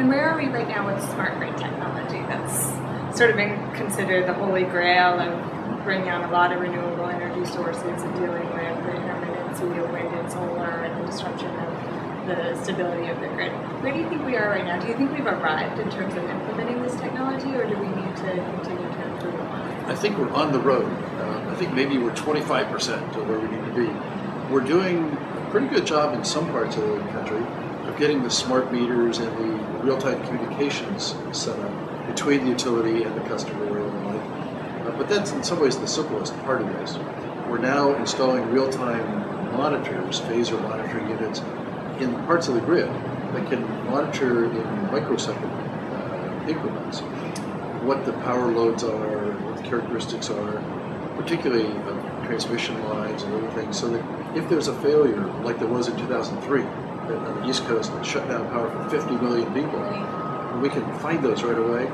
And where are we right now with smart grid technology? That's sort of been considered the holy grail of bringing on a lot of renewable energy sources and dealing with the intermittency of wind and solar and the disruption of the stability of the grid. Where do you think we are right now? Do you think we've arrived in terms of implementing this technology, or do we need to continue to improve on it? I think we're on the road. I think maybe we're 25% of where we need to be. We're doing a pretty good job in some parts of the country of getting the smart meters and the real-time communications set up between the utility and the customer and the like. But that's in some ways the simplest part of this. We're now installing real-time monitors, phaser monitoring units in parts of the grid that can monitor in microsecond increments what the power loads are, what the characteristics are, particularly of transmission lines and other things, so that if there's a failure like there was in 2003 on the East Coast that shut down power for 50 million people, we can find those right away.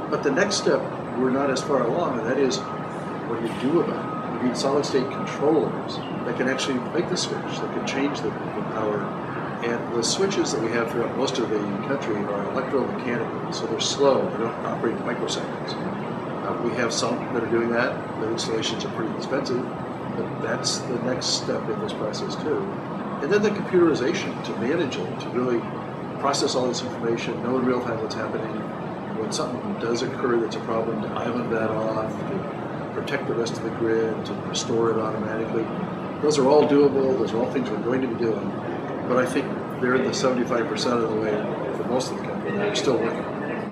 But the next step, we're not as far along, and that is what do you do about it? You need solid state controllers that can actually make the switch, that can change the power. And the switches that we have throughout most of the country are electromechanical, so they're slow, they don't operate in microseconds. We have some that are doing that. The installations are pretty expensive, but that's the next step in this process too. And then the computerization to manage it, to really process all this information, know in real time what's happening. When something does occur that's a problem, to island that off, to protect the rest of the grid, to restore it automatically. Those are all doable, those are all things we're going to be doing. But I think they're in the 75% of the way for most of the country. We're still working.